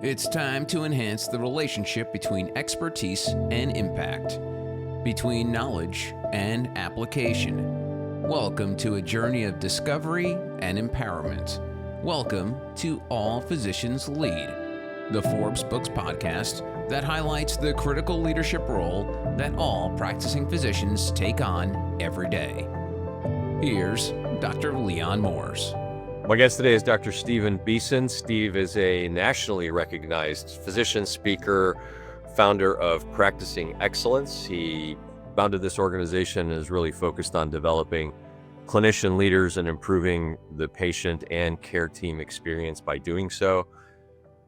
It's time to enhance the relationship between expertise and impact, between knowledge and application. Welcome to a journey of discovery and empowerment. Welcome to All Physicians Lead, the Forbes Books podcast that highlights the critical leadership role that all practicing physicians take on every day. Here's Dr. Leon Morse. My guest today is Dr. Stephen Beeson. Steve is a nationally recognized physician, speaker, founder of Practicing Excellence. He founded this organization and is really focused on developing clinician leaders and improving the patient and care team experience by doing so.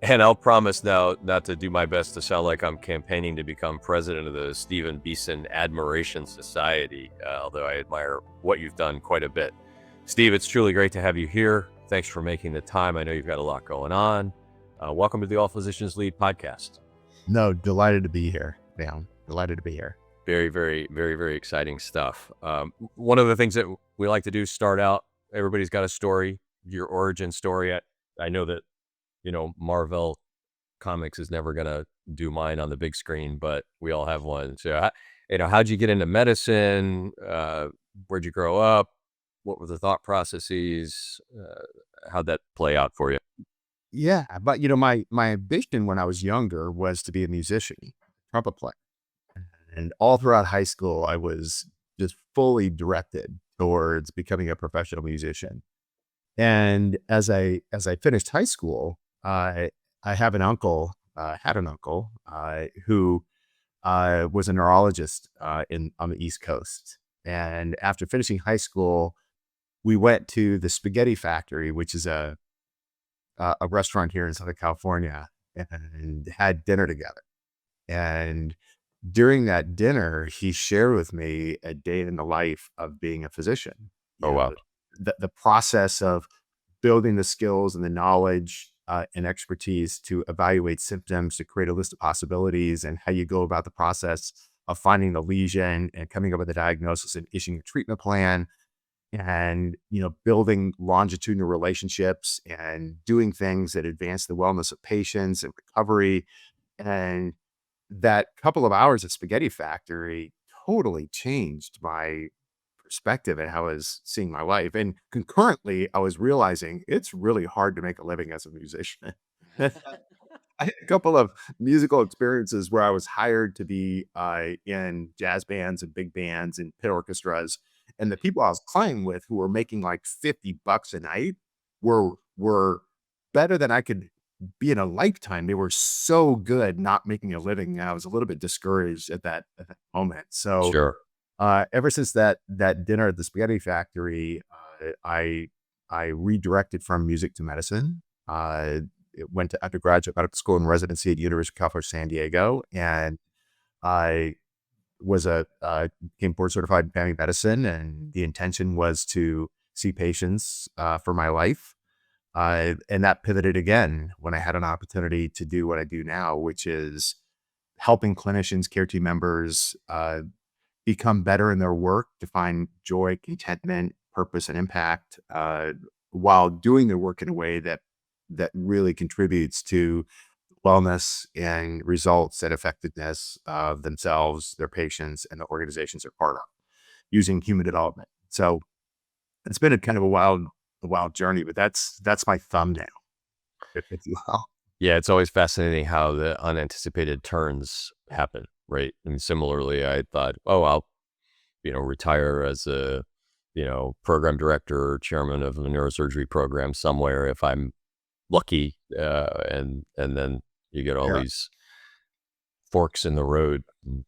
And I'll promise now not to do my best to sound like I'm campaigning to become president of the Stephen Beeson Admiration Society, although I admire what you've done quite a bit. Steve, it's truly great to have you here. Thanks for making the time. I know you've got a lot going on. Welcome to the All Physicians Lead podcast. No, delighted to be here, Dan. Delighted to be here. Very, very, very, very exciting stuff. One of the things that we like to do, start out, everybody's got a story, your origin story. I know that, Marvel Comics is never going to do mine on the big screen, but we all have one. So, how'd you get into medicine? Where'd you grow up? What were the thought processes? How'd that play out for you? Yeah, but my ambition when I was younger was to be a musician, trumpet player. And all throughout high school, I was just fully directed towards becoming a professional musician. And as I finished high school, I had an uncle who was a neurologist on the East Coast. And after finishing high school, we went to the Spaghetti Factory, which is a restaurant here in Southern California, and had dinner together. And during that dinner, he shared with me a day in the life of being a physician. Oh, wow. The process of building the skills and the knowledge and expertise to evaluate symptoms, to create a list of possibilities, and how you go about the process of finding the lesion and coming up with a diagnosis and issuing a treatment plan, and building longitudinal relationships and doing things that advance the wellness of patients and recovery. And that couple of hours at Spaghetti Factory totally changed my perspective and how I was seeing my life. And concurrently, I was realizing it's really hard to make a living as a musician. I had a couple of musical experiences where I was hired to be in jazz bands and big bands and pit orchestras. And the people I was playing with, who were making like $50 a night, were better than I could be in a lifetime. They were so good not making a living. I was a little bit discouraged at that moment. So Sure. Ever since that dinner at the Spaghetti Factory, I redirected from music to medicine. Went to undergraduate medical school and residency at University of California, San Diego, and I became board certified in family medicine, and the intention was to see patients for my life. And that pivoted again when I had an opportunity to do what I do now, which is helping clinicians, care team members become better in their work, to find joy, contentment, purpose, and impact, while doing their work in a way that really contributes to wellness and results and effectiveness of themselves, their patients, and the organizations they're part of, using human development. So it's been a kind of a wild journey, but that's my thumbnail, if you will. Yeah, it's always fascinating how the unanticipated turns happen, right? And similarly, I thought, I'll, retire as a, program director or chairman of a neurosurgery program somewhere if I'm lucky. And then you get all these forks in the road and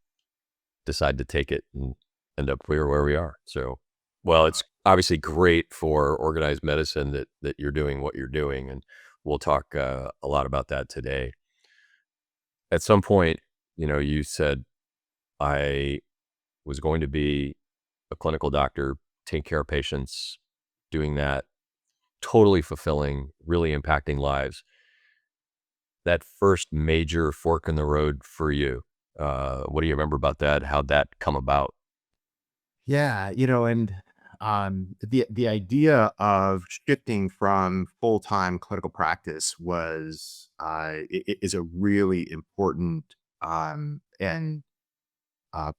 decide to take it and end up where we are. So, well, it's obviously great for organized medicine that you're doing what you're doing. And we'll talk a lot about that today. At some point, you said, I was going to be a clinical doctor, take care of patients, doing that, totally fulfilling, really impacting lives. That first major fork in the road for you, what do you remember about that? How'd that come about? Yeah, and The idea of shifting from full-time clinical practice is a really important and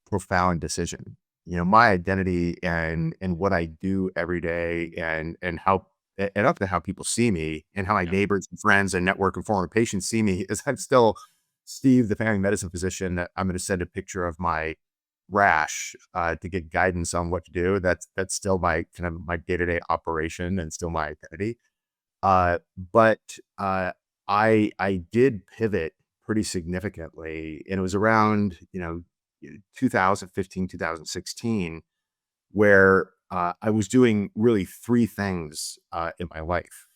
profound decision. My identity and what I do every day and how and up to how people see me and how my Yeah. neighbors and friends and network and former patients see me is I'm still Steve, the family medicine physician that I'm going to send a picture of my rash to get guidance on what to do. That's still my kind of my day-to-day operation and still my identity. But I did pivot pretty significantly, and it was around 2015, 2016, where I was doing really three things in my life.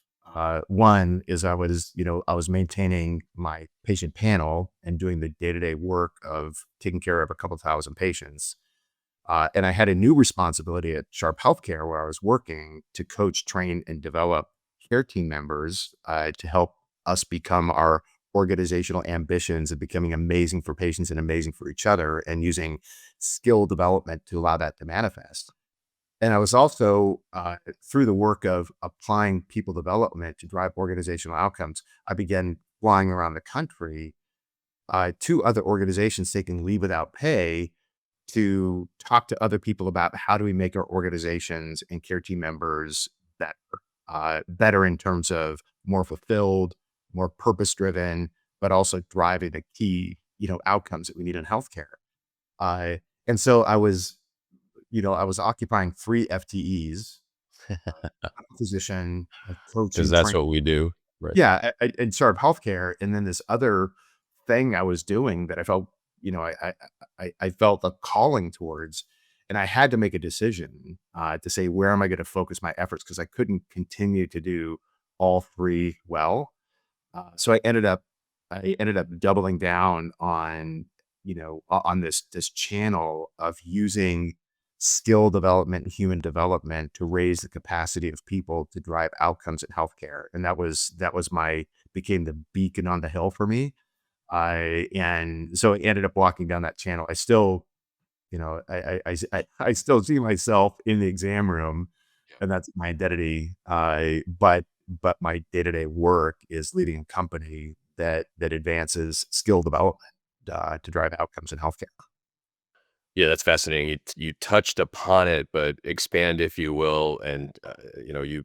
One is I was maintaining my patient panel and doing the day-to-day work of taking care of a couple thousand patients. And I had a new responsibility at Sharp Healthcare where I was working to coach, train, and develop care team members to help us become our organizational ambitions of becoming amazing for patients and amazing for each other and using skill development to allow that to manifest. And I was also, through the work of applying people development to drive organizational outcomes, I began flying around the country to other organizations taking leave without pay to talk to other people about how do we make our organizations and care team members better, better in terms of more fulfilled, more purpose driven, but also driving the key, outcomes that we need in healthcare. Uh, and so I was occupying three FTEs, physician, Because coaching, that's training. what we do. Right. Yeah, and sort of healthcare, and then this other thing I was doing that I felt, I felt a calling towards, and I had to make a decision to say where am I going to focus my efforts because I couldn't continue to do all three well. So I ended up doubling down on on this channel of using skill development and human development to raise the capacity of people to drive outcomes in healthcare, and that was my became the beacon on the hill for me. I and so I ended up walking down that channel. I still, I still see myself in the exam room, and that's my identity. But my day to day work is leading a company that advances skill development to drive outcomes in healthcare. Yeah, that's fascinating. You touched upon it, but expand if you will, and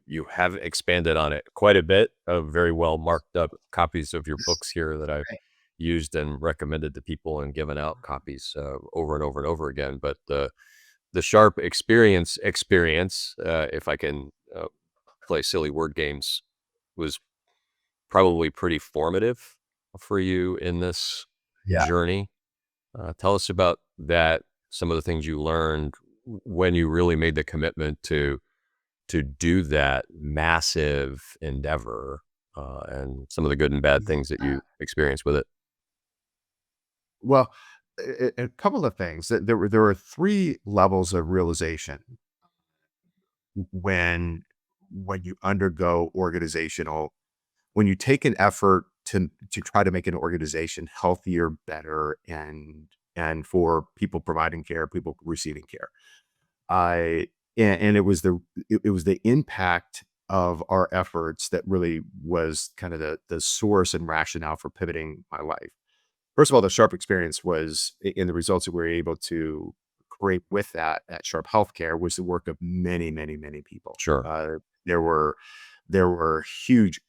you have expanded on it quite a bit. Very well marked up copies of your books here that I've Right. used and recommended to people and given out copies over and over and over again. But the Sharp experience, if I can play silly word games, was probably pretty formative for you in this Yeah. journey. Tell us about that, some of the things you learned when you really made the commitment to do that massive endeavor, and some of the good and bad things that you experienced with it. Well, a couple of things. There were three levels of realization when you undergo organizational when you take an effort to try to make an organization healthier, better, and for people providing care, people receiving care. I and it was the impact of our efforts that really was kind of the source and rationale for pivoting my life. First of all, the Sharp experience was in the results that we were able to create with that at Sharp Healthcare was the work of many, many, many people. Sure. There were huge,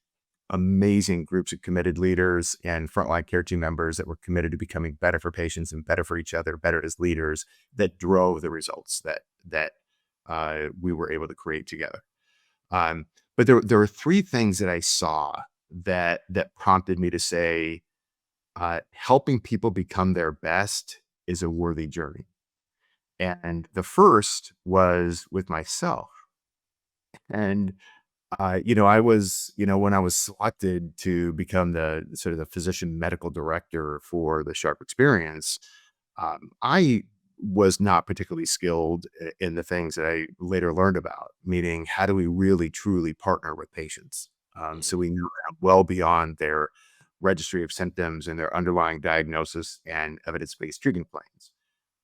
amazing groups of committed leaders and frontline care team members that were committed to becoming better for patients and better for each other, better as leaders that drove the results that we were able to create together. But there were three things that I saw that prompted me to say, helping people become their best is a worthy journey. And the first was with myself. And I was, when I was selected to become the sort of the physician medical director for the Sharp experience, I was not particularly skilled in the things that I later learned about, meaning how do we really truly partner with patients? So we know well beyond their registry of symptoms and their underlying diagnosis and evidence-based treatment plans.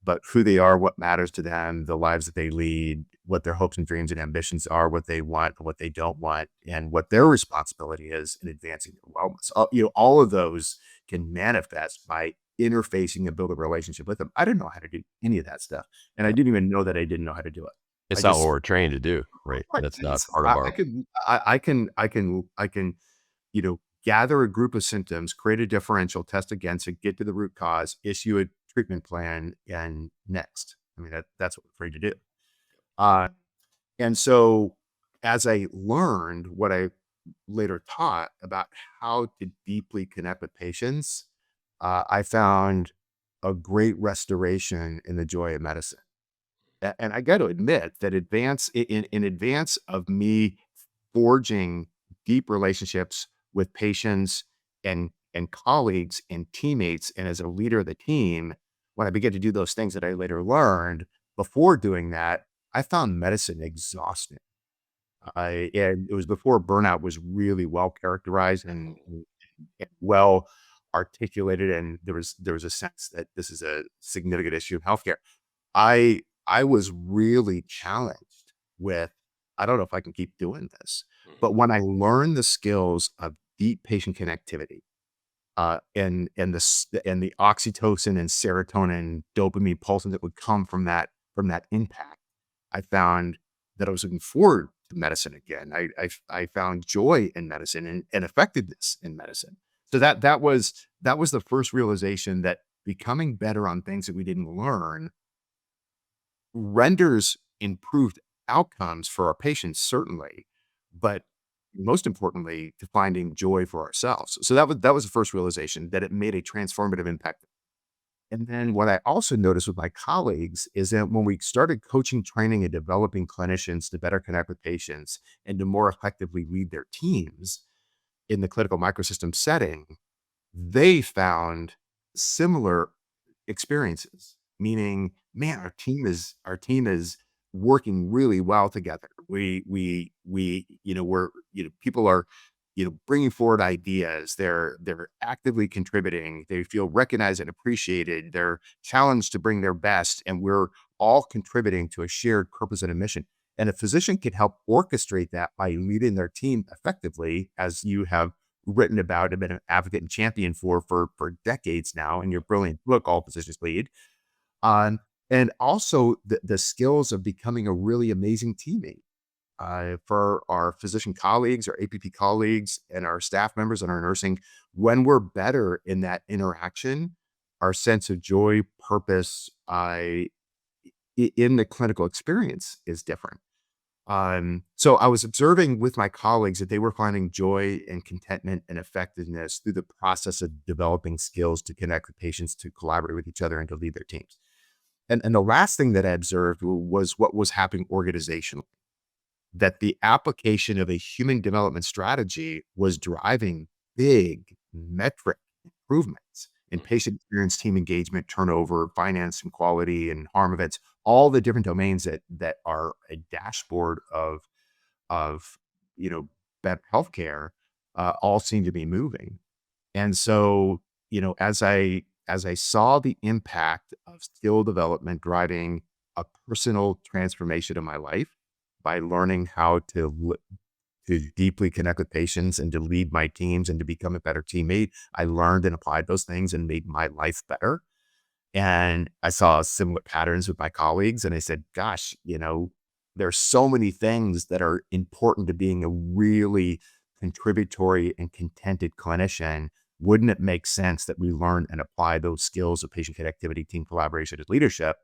but who they are, what matters to them, the lives that they lead, what their hopes and dreams and ambitions are, what they want and what they don't want, and what their responsibility is in advancing their wellness. All of those can manifest by interfacing and build a relationship with them. I didn't know how to do any of that stuff, and I didn't even know that I didn't know how to do it. I It's not what just we're trained to do, right? Right. That's not part of our. I can, gather a group of symptoms, create a differential, test against it, get to the root cause, issue a treatment plan, and next. I mean, that's what we're afraid to do. Uh, and so as I learned what I later taught about how to deeply connect with patients, I found a great restoration in the joy of medicine. And I got to admit that in advance of me forging deep relationships with patients and colleagues and teammates, and as a leader of the team, when I began to do those things that I later learned, before doing that, I found medicine exhausting. And it was before burnout was really well characterized and well articulated, and there was a sense that this is a significant issue of healthcare. I was really challenged with, I don't know if I can keep doing this. But when I learned the skills of deep patient connectivity, and the oxytocin and serotonin, dopamine pulsing that would come from that impact, I found that I was looking forward to medicine again. I found joy in medicine and effectiveness in medicine. So that was the first realization that becoming better on things that we didn't learn renders improved outcomes for our patients, certainly, but most importantly, to finding joy for ourselves. So that was the first realization, that it made a transformative impact. And then what I also noticed with my colleagues is that when we started coaching, training, and developing clinicians to better connect with patients and to more effectively lead their teams in the clinical microsystem setting, they found similar experiences, meaning, man, our team is working really well together. People are, bringing forward ideas. They're actively contributing. They feel recognized and appreciated. They're challenged to bring their best, and we're all contributing to a shared purpose and a mission. And a physician can help orchestrate that by leading their team effectively, as you have written about and been an advocate and champion for decades now in your brilliant book, All Physicians Lead. On And also the skills of becoming a really amazing teammate for our physician colleagues, our APP colleagues, and our staff members and our nursing. When we're better in that interaction, our sense of joy, purpose, in the clinical experience is different. So I was observing with my colleagues that they were finding joy and contentment and effectiveness through the process of developing skills to connect with patients, to collaborate with each other, and to lead their teams. And the last thing that I observed was what was happening organizationally, that the application of a human development strategy was driving big metric improvements in patient experience, team engagement, turnover, finance and quality, and harm events, all the different domains that are a dashboard of better healthcare, all seem to be moving. And so, as I saw the impact of skill development driving a personal transformation in my life by learning how to deeply connect with patients and to lead my teams and to become a better teammate, I learned and applied those things and made my life better. And I saw similar patterns with my colleagues, and I said, gosh, there's so many things that are important to being a really contributory and contented clinician. Wouldn't it make sense that we learn and apply those skills of patient connectivity, team collaboration, and leadership,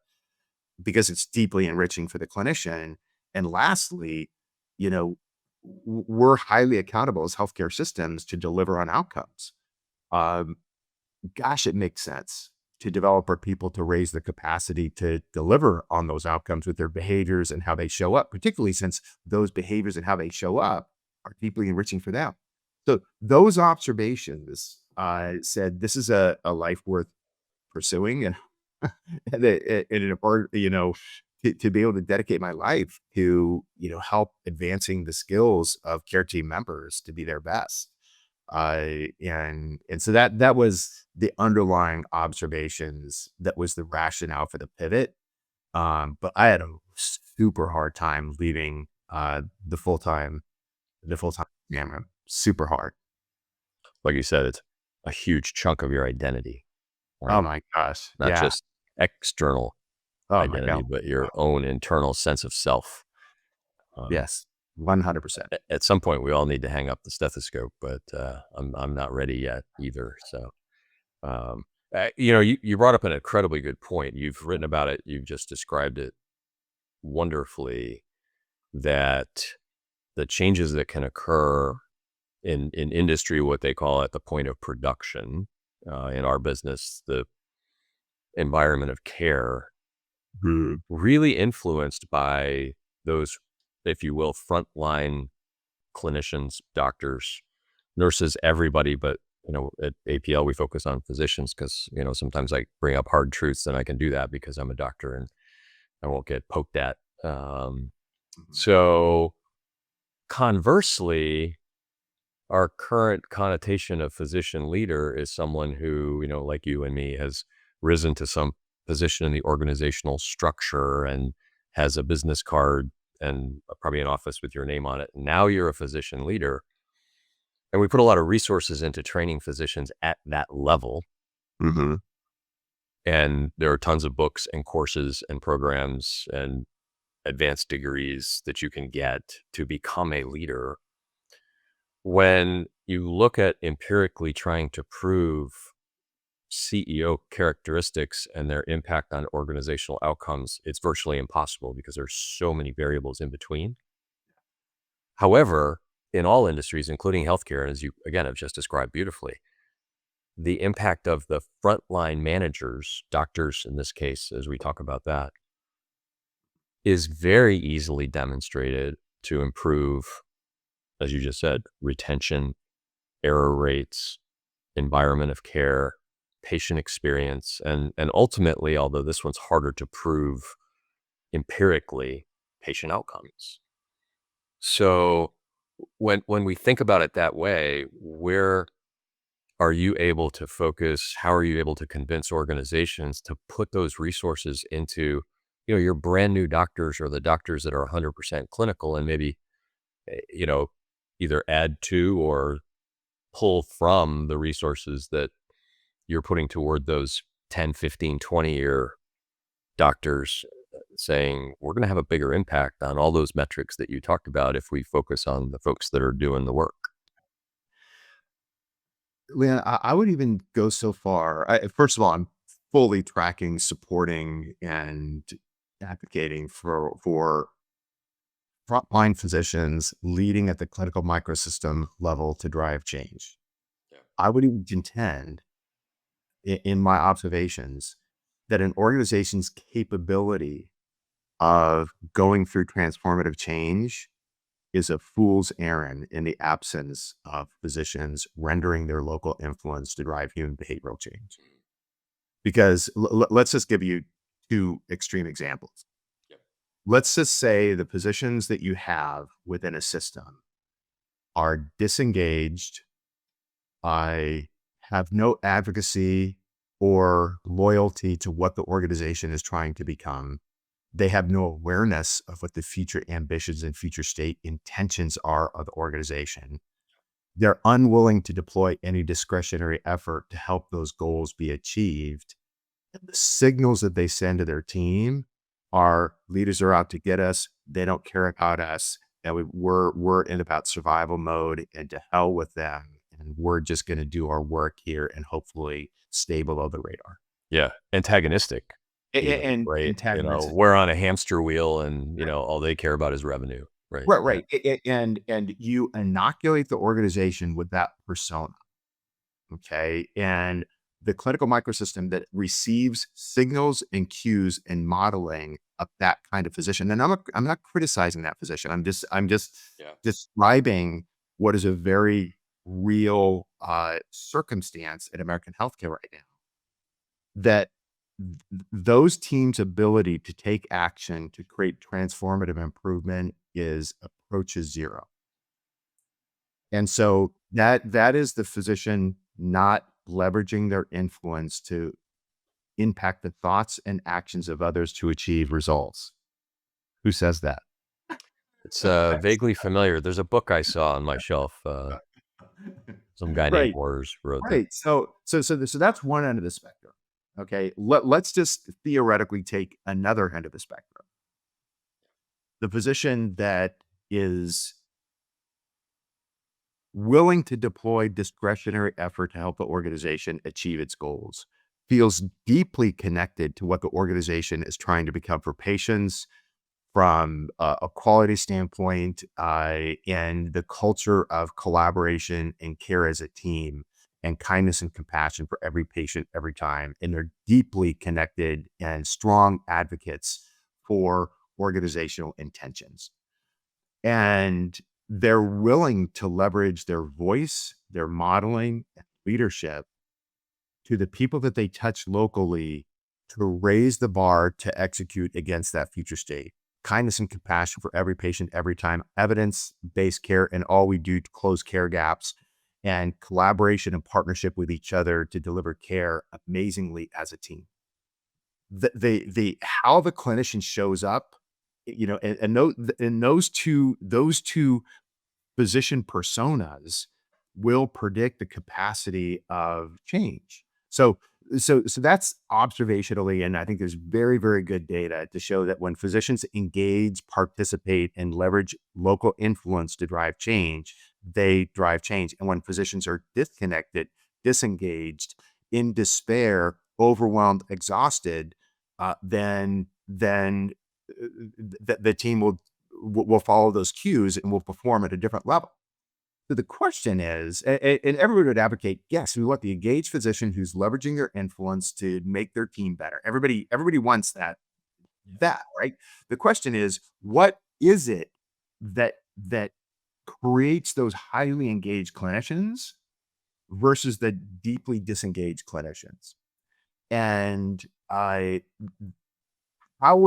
because it's deeply enriching for the clinician? And lastly, we're highly accountable as healthcare systems to deliver on outcomes. Um, Gosh, it makes sense to develop our people to raise the capacity to deliver on those outcomes with their behaviors and how they show up, particularly since those behaviors and how they show up are deeply enriching for them. So those observations said, this is a life worth pursuing, and and in part, to be able to dedicate my life to, help advancing the skills of care team members to be their best. And so that was the underlying observations. That was the rationale for the pivot. But I had a super hard time leaving the full-time camera. Super hard. Like you said, it's a huge chunk of your identity, Oh right? my gosh. Not Yeah. just external Oh my identity, God. but your own internal sense of self. Yes. 100%. At some point, we all need to hang up the stethoscope, but I'm not ready yet either. So, um, you brought up an incredibly good point. You've written about it. You've just described it wonderfully. That the changes that can occur in industry, what they call at the point of production, in our business, the environment of care, really influenced by those, if you will, frontline clinicians, doctors, nurses, everybody. But at APL, we focus on physicians because sometimes I bring up hard truths, and I can do that because I'm a doctor and I won't get poked at. So conversely, our current connotation of physician leader is someone who, like you and me, has risen to some position in the organizational structure and has a business card and probably an office with your name on it. Now you're a physician leader. And we put a lot of resources into training physicians at that level. Mm-hmm. And there are tons of books and courses and programs and advanced degrees that you can get to become a leader. When you look at empirically trying to prove CEO characteristics and their impact on organizational outcomes, it's virtually impossible because there's so many variables in between. However, in all industries, including healthcare, as you again have just described beautifully, the impact of the frontline managers, doctors in this case, as we talk about that, is very easily demonstrated to improve, as you just said, retention, error rates, environment of care, patient experience, and ultimately, although this one's harder to prove empirically, patient outcomes. So when we think about it that way, where are you able to focus? How are you able to convince organizations to put those resources into, your brand new doctors or the doctors that are 100% clinical, and maybe, either add to or pull from the resources that you're putting toward those 10, 15, 20-year doctors, saying, we're going to have a bigger impact on all those metrics that you talked about if we focus on the folks that are doing the work. Leon, I would even go so far. First of all, I'm fully tracking, supporting, and advocating for frontline physicians leading at the clinical microsystem level to drive change. Yeah. I would even contend, in my observations, that an organization's capability of going through transformative change is a fool's errand in the absence of physicians rendering their local influence to drive human behavioral change. Because let's just give you two extreme examples. Yep. Let's just say the positions that you have within a system are disengaged, I have no advocacy or loyalty to what the organization is trying to become. They have no awareness of what the future ambitions and future state intentions are of the organization. They're unwilling to deploy any discretionary effort to help those goals be achieved. And the signals that they send to their team are, leaders are out to get us. They don't care about us. And we're in about survival mode, and to hell with them. And we're just going to do our work here and hopefully stay below the radar. Yeah. Antagonistic. And right. antagonistic. We're on a hamster wheel, and all they care about is revenue. Right. Right. And you inoculate the organization with that persona. Okay. And the clinical microsystem that receives signals and cues and modeling of that kind of physician. And I'm not criticizing that physician. I'm just describing what is a very real circumstance in American healthcare right now. That those teams' ability to take action to create transformative improvement approaches zero. And so that is the physician not leveraging their influence to impact the thoughts and actions of others to achieve results. Who says that? It's vaguely familiar. There's a book I saw on my shelf. Some guy named Right. Wars wrote that. Right. So that's one end of the spectrum. Okay. Let's just theoretically take another end of the spectrum. The physician that is willing to deploy discretionary effort to help the organization achieve its goals, feels deeply connected to what the organization is trying to become for patients from a quality standpoint, and the culture of collaboration and care as a team, and kindness and compassion for every patient every time. And they're deeply connected and strong advocates for organizational intentions. And they're willing to leverage their voice, their modeling, and leadership to the people that they touch locally to raise the bar to execute against that future state. Kindness and compassion for every patient every time, evidence-based care, and all we do to close care gaps, and collaboration and partnership with each other to deliver care amazingly as a team. The how the clinician shows up, and those two physician personas will predict the capacity of change. So that's observationally, and I think there's very, very good data to show that when physicians engage, participate, and leverage local influence to drive change, they drive change. And when physicians are disconnected, disengaged, in despair, overwhelmed, exhausted, then the team will follow those cues and will perform at a different level. So the question is, and everybody would advocate, yes, we want the engaged physician who's leveraging their influence to make their team better. Everybody wants that, right? The question is, what is it that creates those highly engaged clinicians versus the deeply disengaged clinicians? And how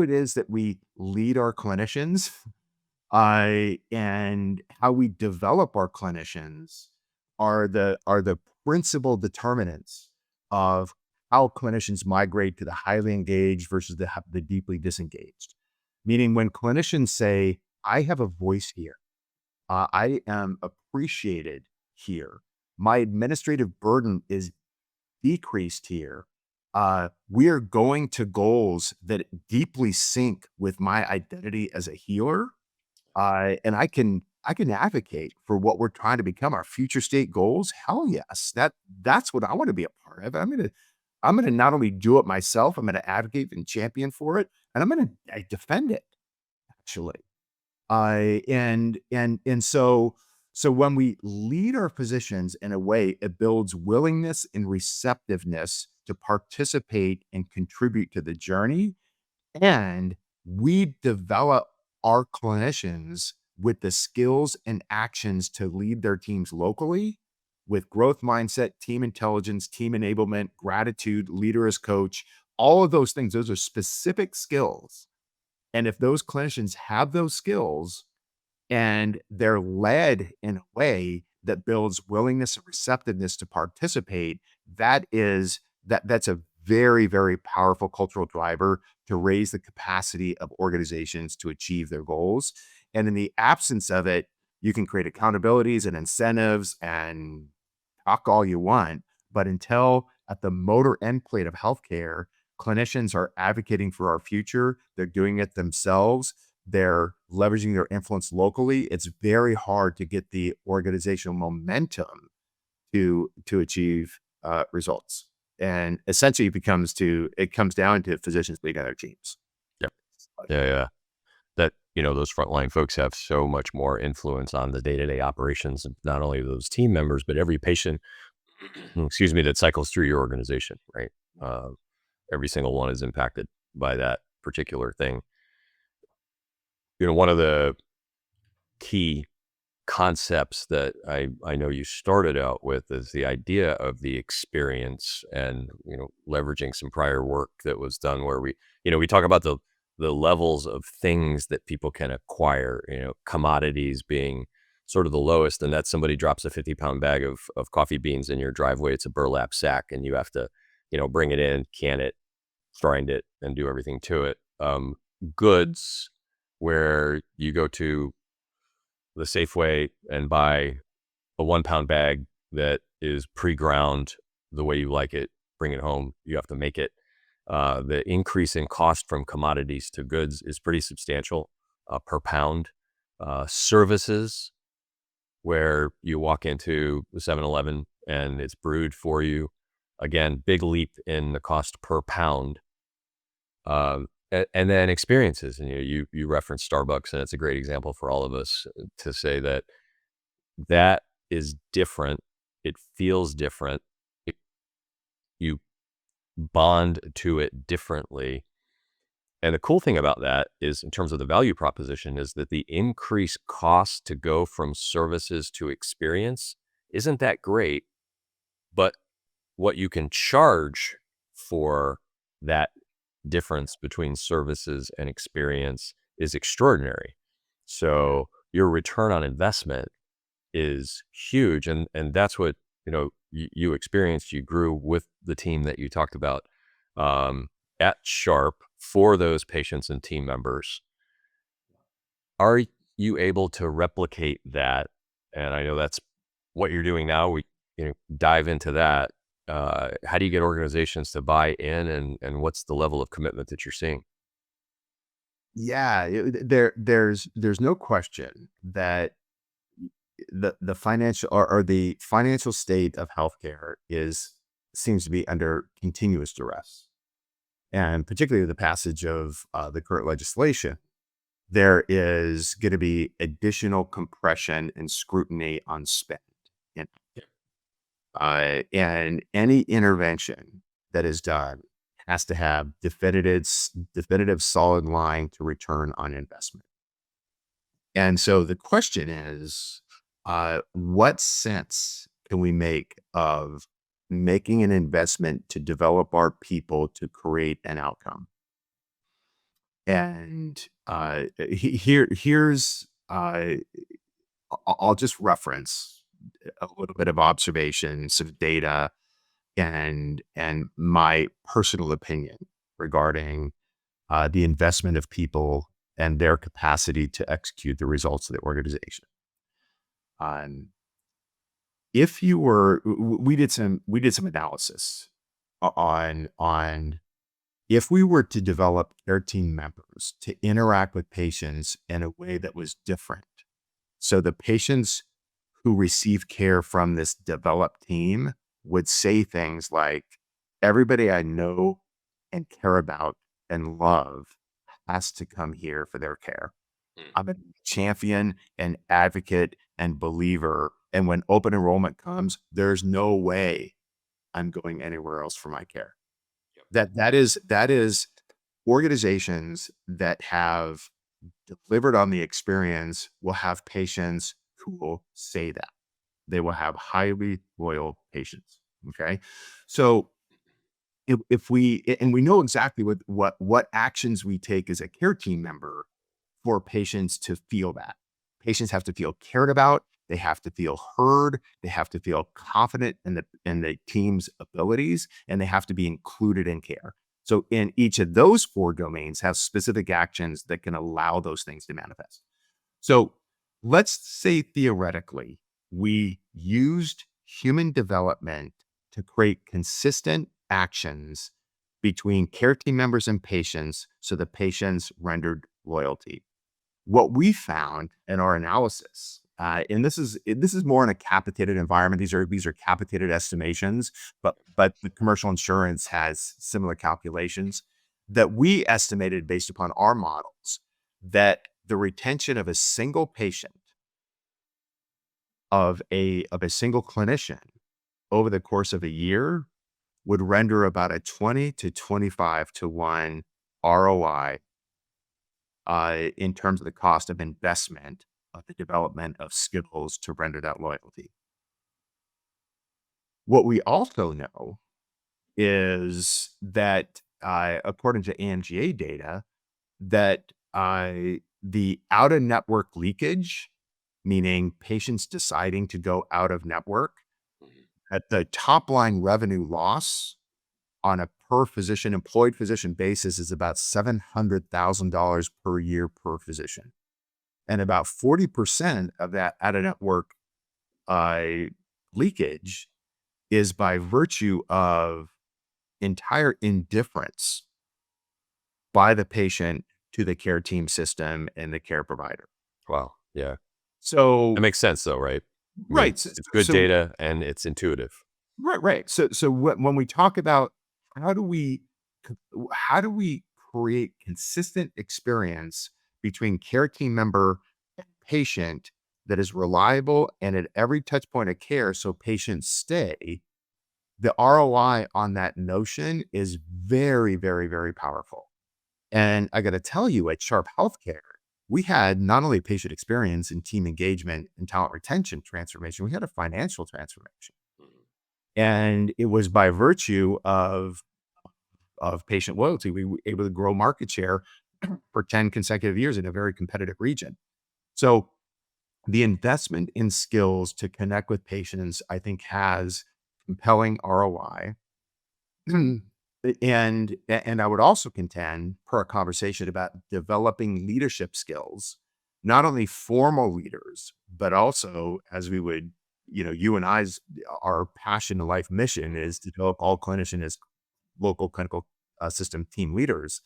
it is that we lead our clinicians, and how we develop our clinicians are the principal determinants of how clinicians migrate to the highly engaged versus the deeply disengaged. Meaning, when clinicians say, "I have a voice here, I am appreciated here, my administrative burden is decreased here. We are going to goals that deeply sync with my identity as a healer, and I can advocate for what we're trying to become, our future state goals. Hell yes, that's what I want to be a part of. I'm gonna not only do it myself, I'm gonna advocate and champion for it, and I'm gonna defend it actually. And so when we lead our physicians in a way, it builds willingness and receptiveness to participate and contribute to the journey. And we develop our clinicians with the skills and actions to lead their teams locally with growth mindset, team intelligence, team enablement, gratitude, leader as coach, all of those things. Those are specific skills. And if those clinicians have those skills, and they're led in a way that builds willingness and receptiveness to participate, that's a very, very powerful cultural driver to raise the capacity of organizations to achieve their goals. And in the absence of it, you can create accountabilities and incentives and talk all you want, but until at the motor end plate of healthcare, clinicians are advocating for our future, they're doing it themselves, they're leveraging their influence locally, it's very hard to get the organizational momentum to achieve results. And essentially it comes down to physicians leading their teams. Yep. Yeah. That, those frontline folks have so much more influence on the day-to-day operations of not only those team members, but every patient, excuse me, that cycles through your organization, right? Uh, every single one is impacted by that particular thing. One of the key concepts that I know you started out with is the idea of the experience and, leveraging some prior work that was done where we talk about the levels of things that people can acquire, commodities being sort of the lowest, and that's somebody drops a 50-pound bag of coffee beans in your driveway. It's a burlap sack, and you have to, bring it in, can it, grind it, and do everything to it. Goods, where you go to the Safeway and buy a 1-pound bag that is pre-ground the way you like it, bring it home, you have to make it. The increase in cost from commodities to goods is pretty substantial per pound. Services, where you walk into the 7-Eleven and it's brewed for you. Again, big leap in the cost per pound. And then experiences, and you referenced Starbucks, and it's a great example for all of us to say that is different. It feels different. You bond to it differently. And the cool thing about that is, in terms of the value proposition, is that the increased cost to go from services to experience isn't that great, but what you can charge for that difference between services and experience is extraordinary. So your return on investment is huge. And that's what, you experienced. You grew with the team that you talked about at Sharp for those patients and team members. Are you able to replicate that? And I know that's what you're doing now. We dive into that. How do you get organizations to buy in, and what's the level of commitment that you're seeing? Yeah, there's no question that the financial or the financial state of healthcare seems to be under continuous duress, and particularly with the passage of the current legislation, there is going to be additional compression and scrutiny on spend. In and any intervention that is done has to have definitive solid line to return on investment. And so the question is, what sense can we make of making an investment to develop our people to create an outcome? And here's I'll just reference a little bit of observation, some data, and my personal opinion regarding the investment of people and their capacity to execute the results of the organization. Um, if you were, we did some analysis on if we were to develop care team members to interact with patients in a way that was different. So the patients who receive care from this developed team would say things like, everybody I know and care about and love has to come here for their care. I'm a champion and advocate and believer. And when open enrollment comes, there's no way I'm going anywhere else for my care. That is organizations that have delivered on the experience will have patients who will say that. They will have highly loyal patients. Okay. So if we know exactly what actions we take as a care team member for patients to feel that. Patients have to feel cared about. They have to feel heard. They have to feel confident in the team's abilities, and they have to be included in care. So in each of those 4 domains have specific actions that can allow those things to manifest. So let's say theoretically, we used human development to create consistent actions between care team members and patients so the patients rendered loyalty. What we found in our analysis, and this is more in a capitated environment. These are capitated estimations, but the commercial insurance has similar calculations that we estimated based upon our models that the retention of a single patient of a single clinician over the course of a year would render about a 20 to 25 to 1 ROI in terms of the cost of investment of the development of skills to render that loyalty. What we also know is that, according to AMGA data, that the out-of-network leakage meaning patients deciding to go out of network, at the top line revenue loss on a per physician, employed physician basis is about $700,000 per year per physician. And about 40% of that out of network leakage is by virtue of entire indifference by the patient to the care team system and the care provider. Wow. Yeah. So, That makes sense though, right? I mean, right. it's good data and it's intuitive. Right. So when we talk about how do we how do we create consistent experience between care team member and patient that is reliable and at every touch point of care so patients stay, the ROI on that notion is very, very, very powerful. And I got to tell you, at Sharp Healthcare, we had not only patient experience and team engagement and talent retention transformation, we had a financial transformation. And it was by virtue of patient loyalty. We were able to grow market share for 10 consecutive years in a very competitive region. So the investment in skills to connect with patients, I think, has compelling ROI. And I would also contend, per a conversation about developing leadership skills, not only formal leaders, but also, as we would, you and I's, our passion in life mission is to develop all clinicians as local clinical system team leaders.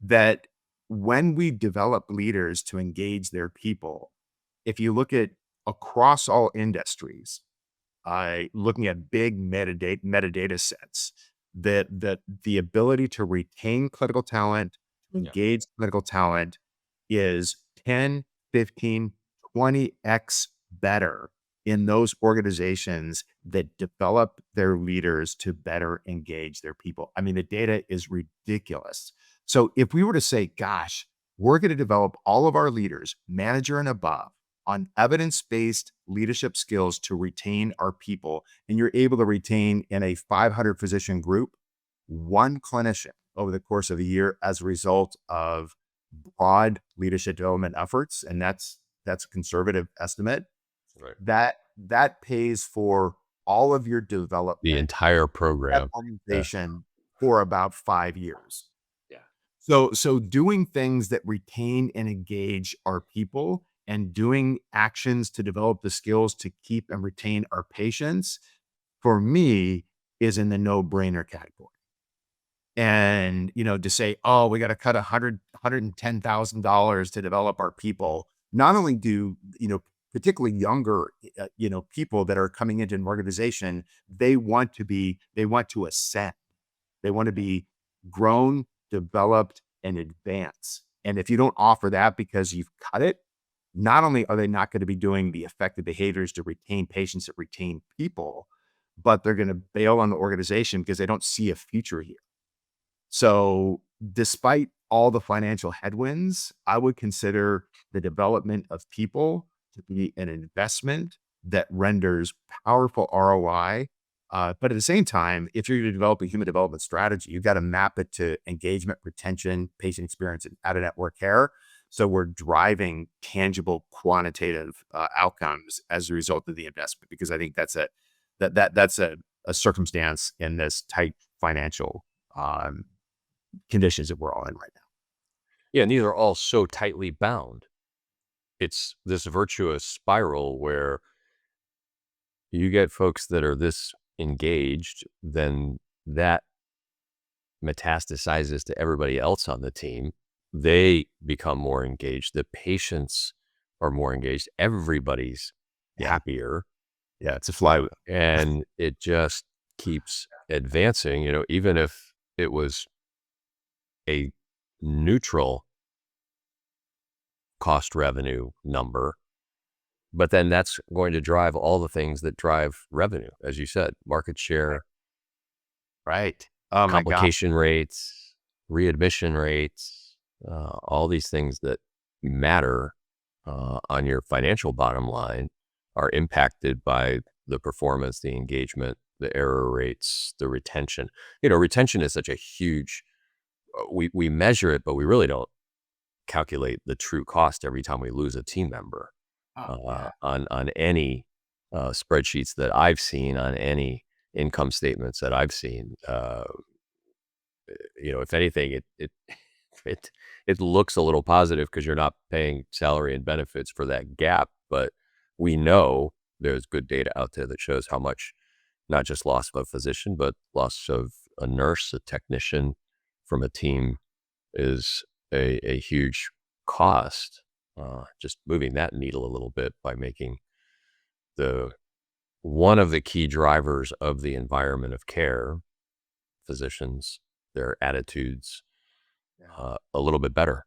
That when we develop leaders to engage their people, if you look at across all industries, looking at big metadata sets, that the ability to retain clinical talent, engage clinical talent is 10, 15, 20x better in those organizations that develop their leaders to better engage their people. I mean, the data is ridiculous. So if we were to say, gosh, we're going to develop all of our leaders, manager and above, on evidence-based leadership skills to retain our people, and you're able to retain in a 500 physician group, one clinician over the course of a year as a result of broad leadership development efforts, and that's a conservative estimate. Right. That pays for all of your development, The entire program. organization for about 5 years. Yeah. So doing things that retain and engage our people and doing actions to develop the skills to keep and retain our patients, for me, is in the no-brainer category. And, to say, oh, we got to cut $110,000 to develop our people. Not only do, particularly younger, people that are coming into an organization, they want to ascend. They want to be grown, developed, and advance. And if you don't offer that because you've cut it, not only are they not going to be doing the effective behaviors to retain patients, that retain people, but they're going to bail on the organization because they don't see a future here. So despite all the financial headwinds, I would consider the development of people to be an investment that renders powerful ROI. But at the same time, if you're going to develop a human development strategy, you've got to map it to engagement, retention, patient experience, and out-of-network care. So we're driving tangible, quantitative outcomes as a result of the investment, because I think that's a circumstance in this tight financial conditions that we're all in right now. Yeah, and these are all so tightly bound. It's this virtuous spiral where you get folks that are this engaged, then that metastasizes to everybody else on the team. They become more engaged. The patients are more engaged. Everybody's happier. Yeah, it's a flywheel. And it just keeps advancing, even if it was a neutral cost revenue number, but then that's going to drive all the things that drive revenue, as you said, market share, right? Oh my God. complication rates, readmission rates, all these things that matter on your financial bottom line are impacted by the performance, the engagement, the error rates, the retention. Retention is such a huge, we measure it, but we really don't calculate the true cost every time we lose a team member. Oh, yeah. on any spreadsheets that I've seen, on any income statements that I've seen. If anything, it it looks a little positive because you're not paying salary and benefits for that gap. But we know there's good data out there that shows how much, not just loss of a physician, but loss of a nurse, a technician from a team is a huge cost. Just moving that needle a little bit by making the one of the key drivers of the environment of care, physicians, their attitudes, Yeah. a little bit better.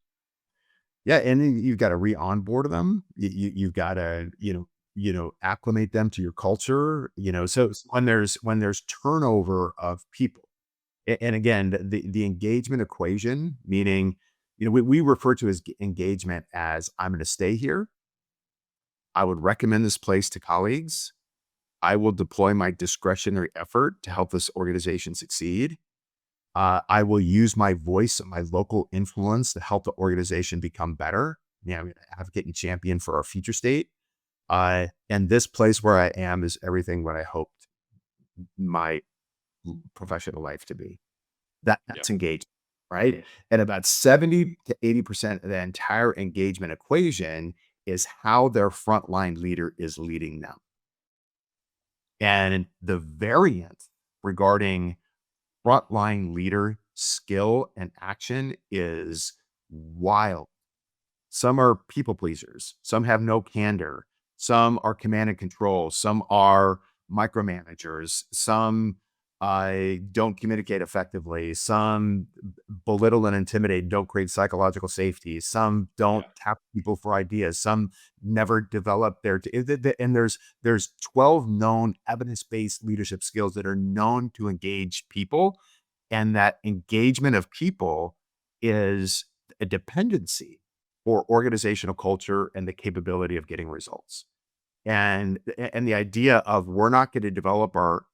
Yeah, and then you've got to re-onboard them. You've got to, acclimate them to your culture. So when there's turnover of people, and again, the engagement equation, meaning, we refer to as engagement as I'm going to stay here. I would recommend this place to colleagues. I will deploy my discretionary effort to help this organization succeed. I will use my voice and my local influence to help the organization become better. I'm gonna advocate and champion for our future state. And this place where I am is everything what I hoped my professional life to be. Yeah. That's engagement, right? And about 70 to 80% of the entire engagement equation is how their frontline leader is leading them. And the variance regarding frontline leader skill and action is wild. Some are people pleasers, some have no candor, some are command and control, some are micromanagers, some don't communicate effectively, some belittle and intimidate, don't create psychological safety, some don't Yeah. tap people for ideas, some never develop and there's 12 known evidence-based leadership skills that are known to engage people, and that engagement of people is a dependency for organizational culture and the capability of getting results. And the idea of we're not going to develop our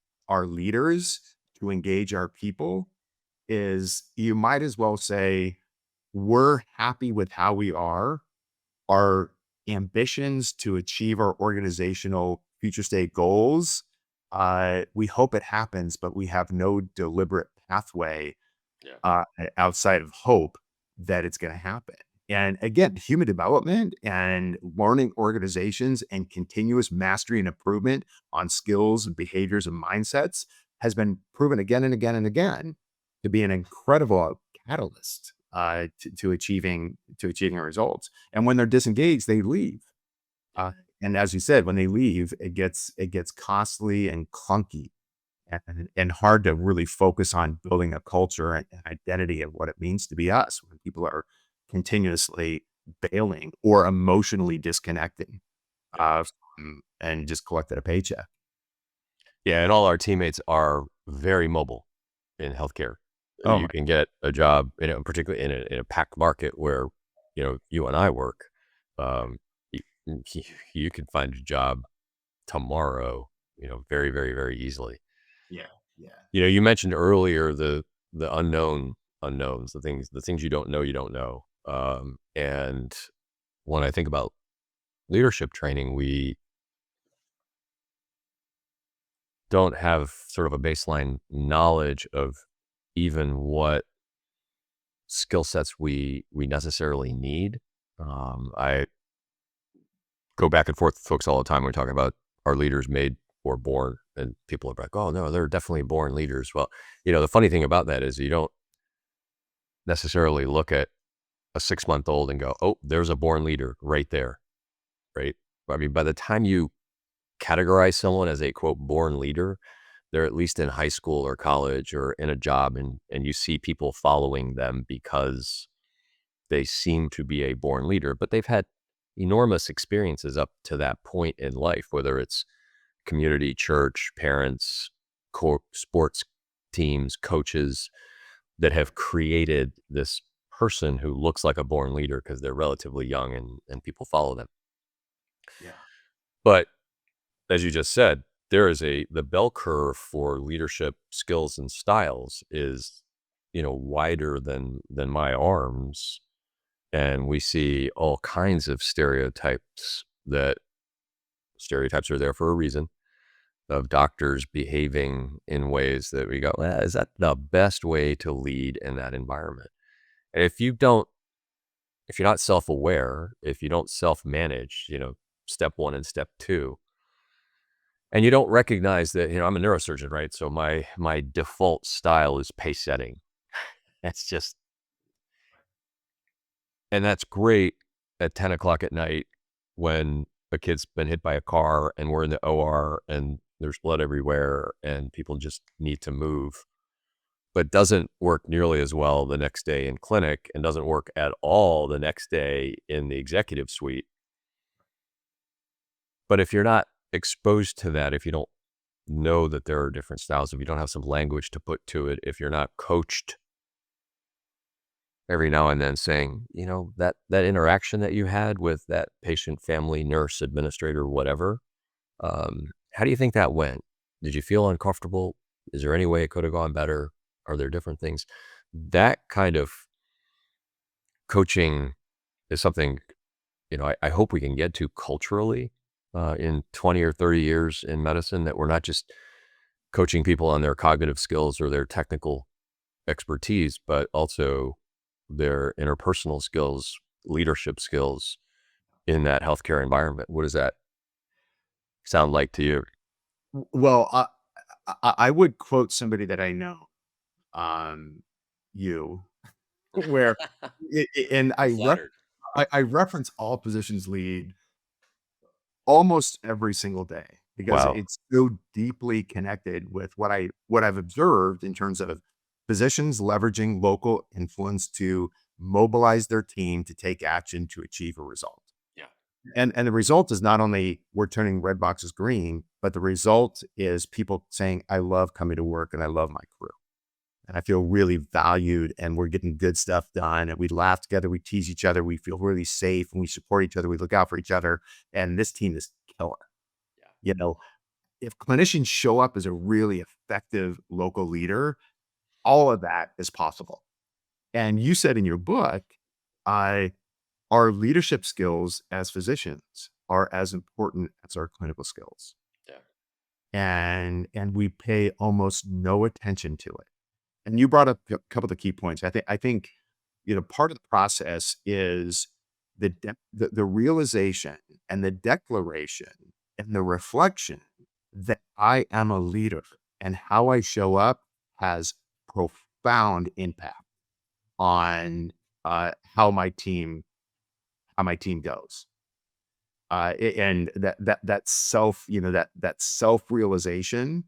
leaders to engage our people is, you might as well say we're happy with how we are. Our ambitions to achieve our organizational future state goals, we hope it happens, but we have no deliberate pathway Yeah. outside of hope that it's going to happen. And again, human development and learning organizations and continuous mastery and improvement on skills and behaviors and mindsets has been proven again and again and again to be an incredible catalyst to achieving results. And when they're disengaged, they leave. Yeah. And as you said, when they leave, it gets costly and clunky and hard to really focus on building a culture and identity of what it means to be us when people are continuously bailing or emotionally disconnecting Yeah. and just collected a paycheck. Yeah, and all our teammates are very mobile in healthcare. Oh my, You can get a job, particularly in a packed market where, you and I work. Um, you, you can find a job tomorrow, very, very, very easily. yeah, yeah, You mentioned earlier the unknown unknowns, the things you don't know. And when I think about leadership training, we don't have sort of a baseline knowledge of even what skill sets we necessarily need. I go back and forth with folks all the time when we're talking about our leaders made or born, and people are like, "Oh no, they're definitely born leaders." Well, the funny thing about that is you don't necessarily look at a 6-month old and go, "Oh, there's a born leader right there," right? I mean, by the time you categorize someone as a quote born leader, they're at least in high school or college or in a job, and you see people following them because they seem to be a born leader, but they've had enormous experiences up to that point in life, whether it's community, church, parents, sports teams, coaches that have created this person who looks like a born leader because they're relatively young and people follow them. yeah, But as you just said, there is the bell curve for leadership skills and styles is, wider than my arms. And we see all kinds of stereotypes that stereotypes are there for a reason, of doctors behaving in ways that we go, well, is that the best way to lead in that environment? And if you're not self-aware, if you don't self-manage, step one and step two, and you don't recognize that, I'm a neurosurgeon, right? So my default style is pace setting. That's just, and that's great at 10 o'clock at night when a kid's been hit by a car and we're in the OR and there's blood everywhere and people just need to move, but doesn't work nearly as well the next day in clinic and doesn't work at all the next day in the executive suite. But if you're not exposed to that, if you don't know that there are different styles, if you don't have some language to put to it, if you're not coached every now and then saying, that interaction that you had with that patient, family, nurse, administrator, whatever, how do you think that went? Did you feel uncomfortable? Is there any way it could have gone better? Are there different things? That kind of coaching is something, I hope we can get to culturally in 20 or 30 years in medicine, that we're not just coaching people on their cognitive skills or their technical expertise, but also their interpersonal skills, leadership skills in that healthcare environment. What does that sound like to you? Well, I would quote somebody that I know, you, where, and I'm flattered. I reference all positions lead almost every single day because Wow. it's so deeply connected with what I've observed in terms of physicians leveraging local influence to mobilize their team to take action to achieve a result. Yeah. And the result is not only we're turning red boxes green, but the result is people saying, I love coming to work and I love my crew. And I feel really valued and we're getting good stuff done. And we laugh together, we tease each other, we feel really safe and we support each other, we look out for each other. And this team is killer. Yeah. If clinicians show up as a really effective local leader, all of that is possible. And you said in your book, I our leadership skills as physicians are as important as our clinical skills. Yeah. And we pay almost no attention to it. And you brought up a couple of the key points. I think part of the process is the realization and the declaration and the reflection that I am a leader and how I show up has profound impact on how my team goes. And that self, that self-realization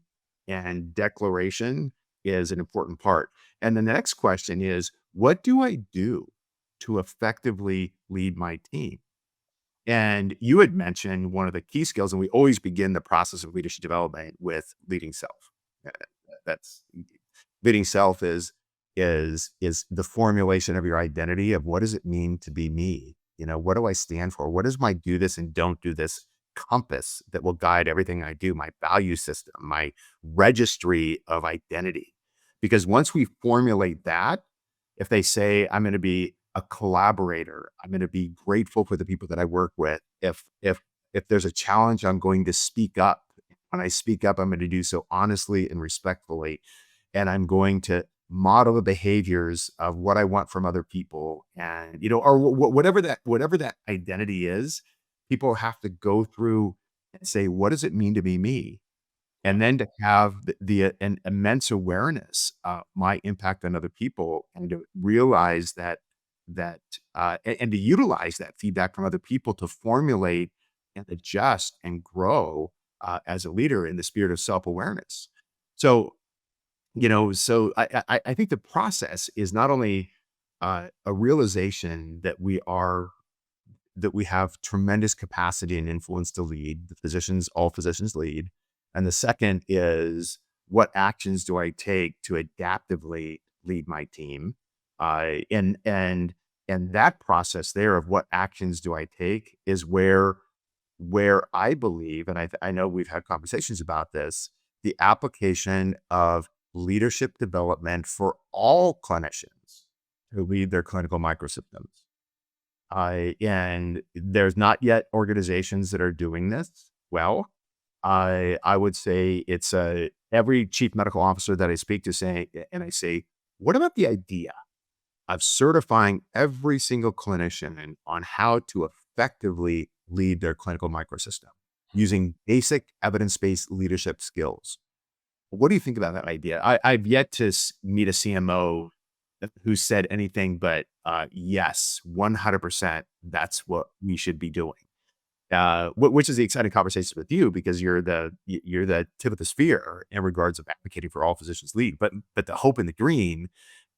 and declaration is an important part. And the next question is, what do I do to effectively lead my team? And you had mentioned one of the key skills, and we always begin the process of leadership development with leading self. Uh, That's leading self is the formulation of your identity of what does it mean to be me? What do I stand for? What is my do this and don't do this compass that will guide everything I do, my value system, my registry of identity? Because once we formulate that, if they say I'm going to be a collaborator, I'm going to be grateful for the people that I work with. If there's a challenge, I'm going to speak up. When I speak up, I'm going to do so honestly and respectfully, and I'm going to model the behaviors of what I want from other people, and or whatever that identity is. People have to go through and say, what does it mean to be me? And then to have an immense awareness of my impact on other people, and to realize and to utilize that feedback from other people to formulate and adjust and grow as a leader in the spirit of self-awareness. So, I think the process is not only a realization that we have tremendous capacity and influence to lead. All physicians lead. And the second is, what actions do I take to adaptively lead my team? And that process there of what actions do I take is where I believe, and I know we've had conversations about this, the application of leadership development for all clinicians who lead their clinical microsystems And there's not yet organizations that are doing this well. I would say it's every chief medical officer that I speak to and I say, what about the idea of certifying every single clinician on how to effectively lead their clinical microsystem using basic evidence-based leadership skills? What do you think about that idea? I've yet to meet a CMO who said anything but yes, 100%. That's what we should be doing. Which is the exciting conversation with you because you're the tip of the spear in regards of advocating for all physicians lead. But the hope and the dream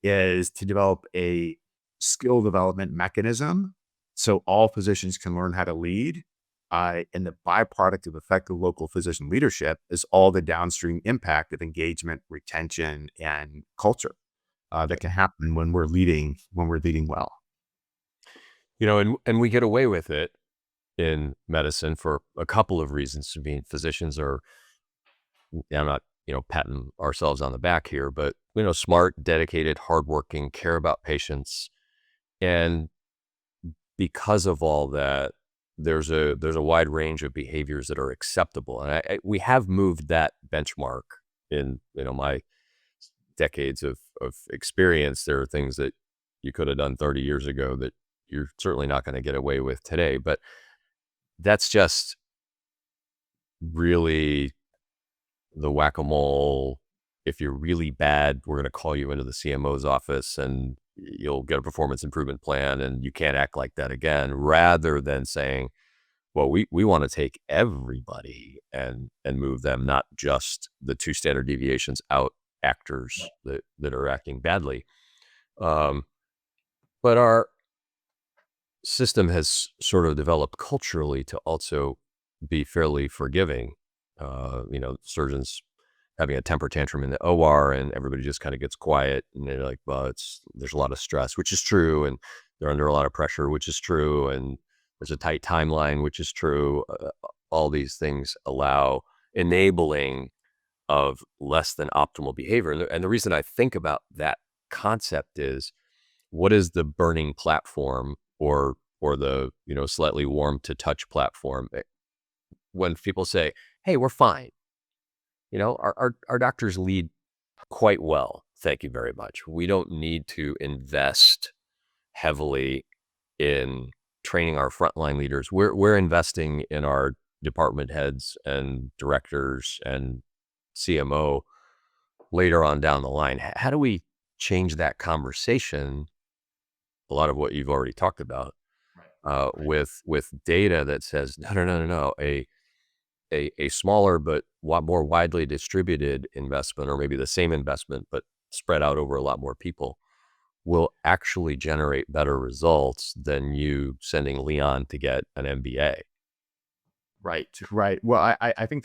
is to develop a skill development mechanism so all physicians can learn how to lead. And the byproduct of effective local physician leadership is all the downstream impact of engagement, retention, and culture that can happen when we're leading well. And we get away with it in medicine for a couple of reasons. I mean, physicians are, I'm not, patting ourselves on the back here, but, smart, dedicated, hardworking, care about patients. And because of all that, there's a wide range of behaviors that are acceptable. And we have moved that benchmark in, my decades of experience. There are things that you could have done 30 years ago that you're certainly not going to get away with today. But that's just really the whack-a-mole. If you're really bad, we're going to call you into the CMO's office and you'll get a performance improvement plan and you can't act like that again, rather than saying, well, we want to take everybody and move them, not just the 2 standard deviations out actors that are acting badly. But our system has sort of developed culturally to also be fairly forgiving. Surgeons having a temper tantrum in the OR and everybody just kind of gets quiet and they're like, well, there's a lot of stress, which is true. And they're under a lot of pressure, which is true. And there's a tight timeline, which is true. All these things allow enabling of less than optimal behavior. And the reason I think about that concept is, what is the burning platform or the, slightly warm to touch platform? When people say, hey, we're fine. Our doctors lead quite well. Thank you very much. We don't need to invest heavily in training our frontline leaders. We're investing in our department heads and directors and CMO later on down the line. How do we change that conversation? A lot of what you've already talked about, with data that says, no. A smaller but more widely distributed investment, or maybe the same investment but spread out over a lot more people, will actually generate better results than you sending Leon to get an MBA. Right. Well, I think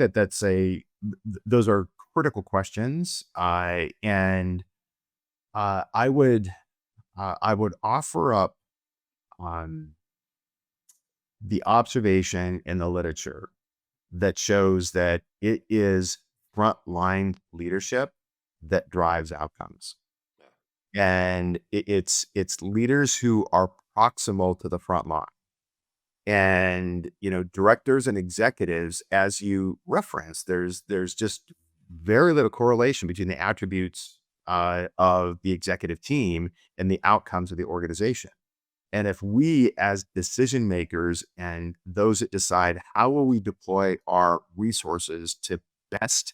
those are critical questions. And I would offer up the observation in the literature that shows that it is frontline leadership that drives outcomes. And it's leaders who are proximal to the front line. And, directors and executives, as you referenced, there's just very little correlation between the attributes of the executive team and the outcomes of the organization. And if we, as decision makers and those that decide how will we deploy our resources to best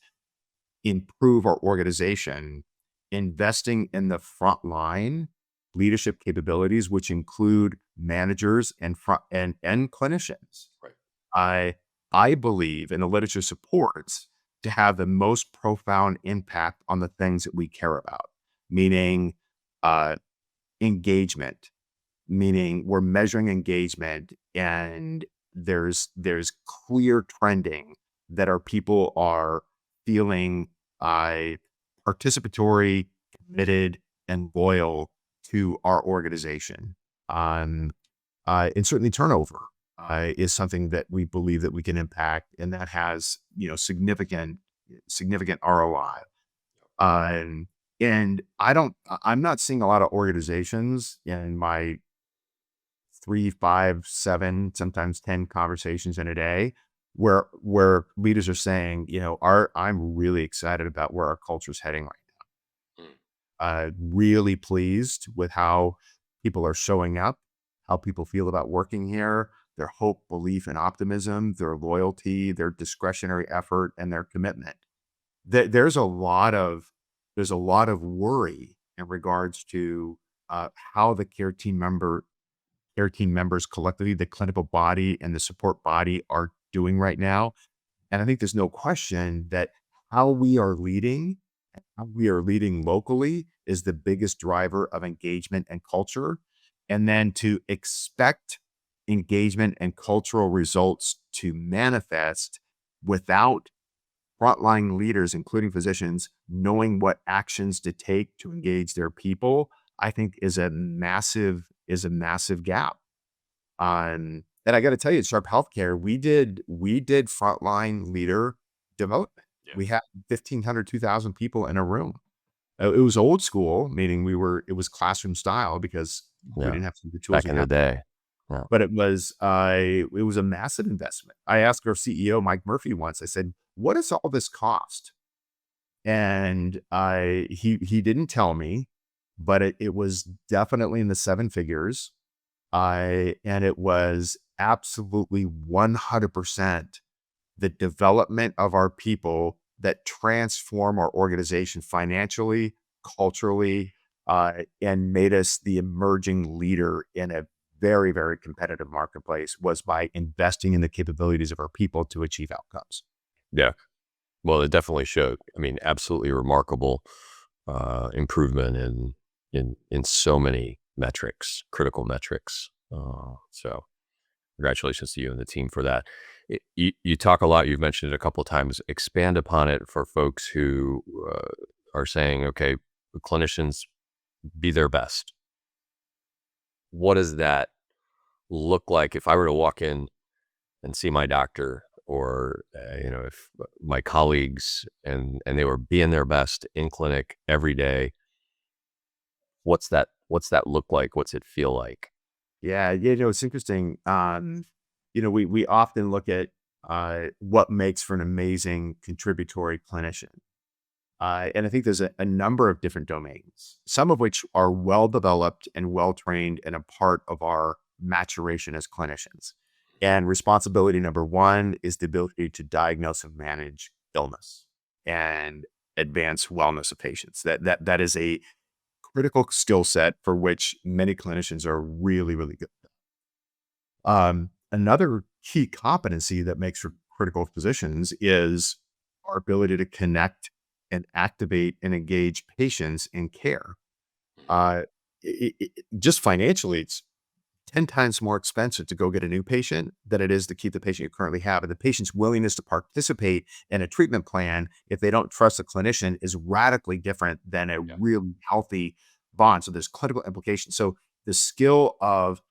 improve our organization, investing in the frontline leadership capabilities, which include managers and clinicians, Right. I believe, and the literature supports, to have the most profound impact on the things that we care about, meaning engagement. Meaning we're measuring engagement and there's clear trending that our people are feeling participatory, committed, and loyal to our organization. And certainly turnover is something that we believe that we can impact, and that has significant ROI. And I'm not seeing a lot of organizations in my 3, 5, 7, sometimes 10 conversations in a day where leaders are saying, I'm really excited about where our culture is heading right now. Really pleased with how people are showing up, how people feel about working here, their hope, belief, and optimism, their loyalty, their discretionary effort, and their commitment. There's a lot of worry in regards to how the care team members collectively, the clinical body and the support body are doing right now. And I think there's no question that how we are leading, and how we are leading locally is the biggest driver of engagement and culture. And then to expect engagement and cultural results to manifest without frontline leaders, including physicians, knowing what actions to take to engage their people, I think is a massive gap. And I got to tell you, at Sharp Healthcare, we did frontline leader development. Yeah. We had 1,500, 2,000 people in a room. It was old school, meaning it was classroom style because we Yeah. didn't have the tools Back we in the have. day. Yeah. But it was a massive investment. I asked our CEO, Mike Murphy, once. I said, "What does all this cost?" And he didn't tell me, but it was definitely in the seven figures. And it was absolutely 100% the development of our people that transform our organization financially, culturally, and made us the emerging leader in a very, very competitive marketplace, was by investing in the capabilities of our people to achieve outcomes. Yeah. Well, it definitely showed. I mean, absolutely remarkable improvement in so many metrics, critical metrics. So congratulations to you and the team for that. You talk a lot, you've mentioned it a couple of times. Expand upon it for folks who are saying, okay, clinicians, be their best. What does that look like if I were to walk in and see my doctor, or if my colleagues and they were being their best in clinic every day? What's that look like? What's it feel like? Yeah, it's interesting. We often look at what makes for an amazing contributory clinician. And I think there's a number of different domains, some of which are well developed and well trained and a part of our maturation as clinicians. And responsibility number one is the ability to diagnose and manage illness and advance wellness of patients. That is a critical skill set for which many clinicians are really, really good. Another key competency that makes for critical physicians is our ability to connect and activate and engage patients in care. Uh, just financially, it's 10 times more expensive to go get a new patient than it is to keep the patient you currently have. And the patient's willingness to participate in a treatment plan, if they don't trust a clinician, is radically different than a really healthy bond. So there's clinical implications. So the skill of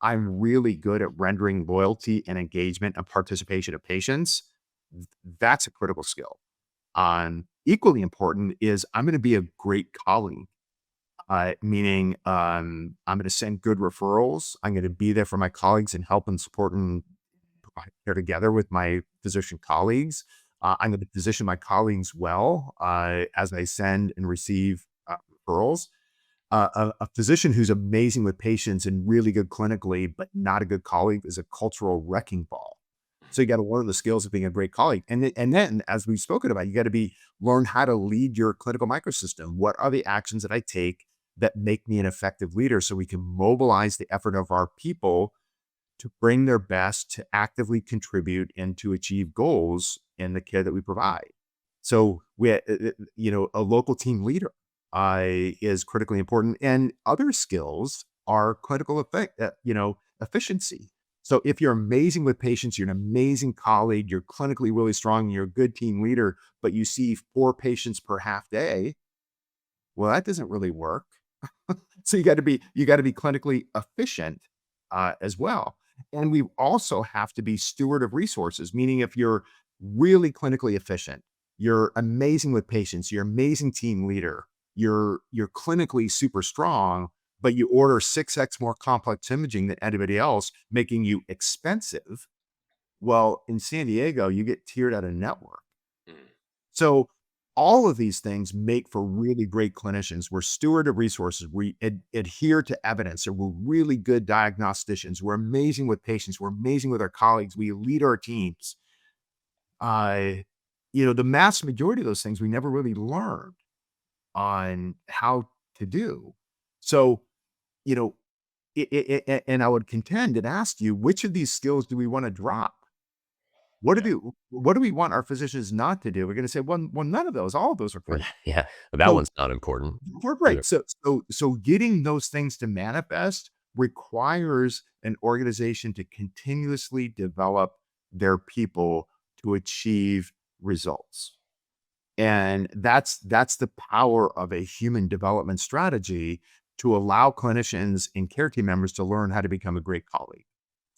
I'm really good at rendering loyalty and engagement and participation of patients, that's a critical skill. Equally important is I'm going to be a great colleague, meaning I'm going to send good referrals. I'm going to be there for my colleagues and help and support and provide care together with my physician colleagues. I'm going to position my colleagues well as I send and receive referrals. A physician who's amazing with patients and really good clinically, but not a good colleague, is a cultural wrecking ball. So you got to learn the skills of being a great colleague. And then, as we've spoken about, you got to learn how to lead your clinical microsystem. What are the actions that I take that make me an effective leader, so we can mobilize the effort of our people to bring their best, to actively contribute and to achieve goals in the care that we provide. So a local team leader is critically important, and other skills are critical efficiency. So if you're amazing with patients, you're an amazing colleague, you're clinically really strong, you're a good team leader, but you see 4 patients per half day, well, that doesn't really work. So you got to be clinically efficient as well. And we also have to be steward of resources, meaning if you're really clinically efficient, you're amazing with patients, you're an amazing team leader, you're clinically super strong, but you order 6x more complex imaging than anybody else, making you expensive. Well, in San Diego, you get tiered out of network. So all of these things make for really great clinicians. We're steward of resources. We adhere to evidence, and we're really good diagnosticians. We're amazing with patients. We're amazing with our colleagues. We lead our teams. The mass majority of those things we never really learned on how to do. So, and I would contend and ask you, which of these skills do we want to drop? What do we want our physicians not to do? We're going to say, well, none of those. All of those are great. Yeah, that So one's not important. we're great. So getting those things to manifest requires an organization to continuously develop their people to achieve results. And that's the power of a human development strategy, to allow clinicians and care team members to learn how to become a great colleague,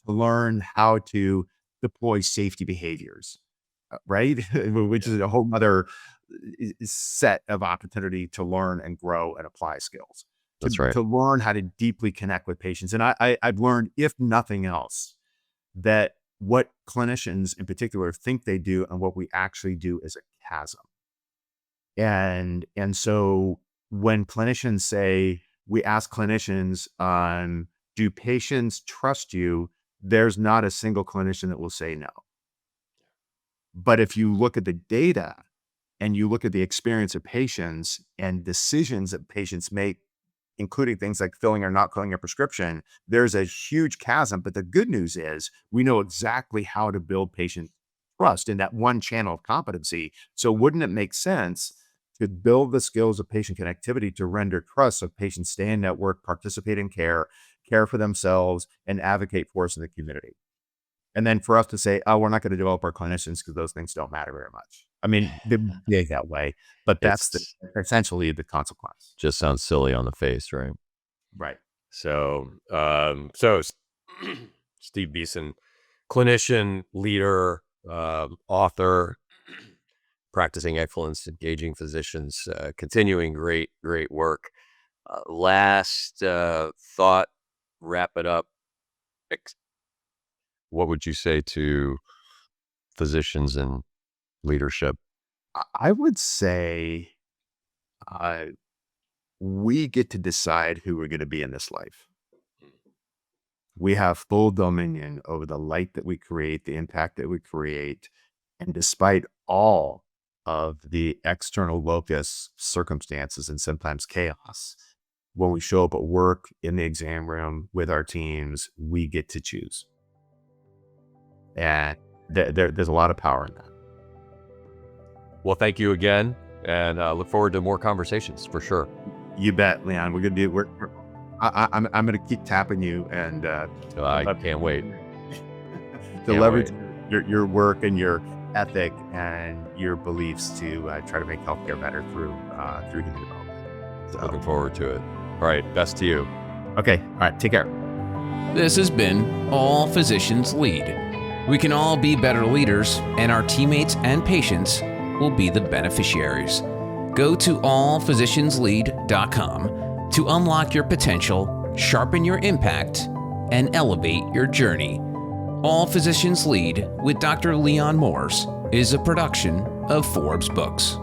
to learn how to deploy safety behaviors, right? Which is a whole other set of opportunity to learn and grow and apply skills. That's right. To learn how to deeply connect with patients. And I've learned, if nothing else, that what clinicians in particular think they do and what we actually do is a chasm. And so when clinicians say, we ask clinicians, do patients trust you? There's not a single clinician that will say no. But if you look at the data and you look at the experience of patients and decisions that patients make, including things like filling or not filling a prescription, there's a huge chasm. But the good news is we know exactly how to build patient trust in that one channel of competency. So wouldn't it make sense to build the skills of patient connectivity to render trust so patients stay in network, participate in care for themselves, and advocate for us in the community? And then for us to say, oh, we're not going to develop our clinicians because those things don't matter very much. I mean, they're that way, but that's essentially the consequence. Just sounds silly on the face, right? Right. So, Steve Beeson, clinician, leader, author, practicing excellence, engaging physicians, continuing great work. Last thought, wrap it up. What would you say to physicians and leadership? I would say we get to decide who we're going to be in this life. We have full dominion over the light that we create, the impact that we create. And despite all of the external locus circumstances and sometimes chaos, when we show up at work, in the exam room, with our teams, we get to choose. And there's a lot of power in that. Well, thank you again, and look forward to more conversations for sure. You bet, Leon. We're gonna do. I'm gonna keep tapping you, and I can't wait to leverage your work and your ethic and your beliefs to try to make healthcare better through human development. So, looking forward to it. All right, best to you. Okay, all right, take care. This has been All Physicians Lead. We can all be better leaders, and our teammates and patients will be the beneficiaries. Go to allphysicianslead.com to unlock your potential, sharpen your impact, and elevate your journey. All Physicians Lead with Dr. Leon Morse is a production of Forbes Books.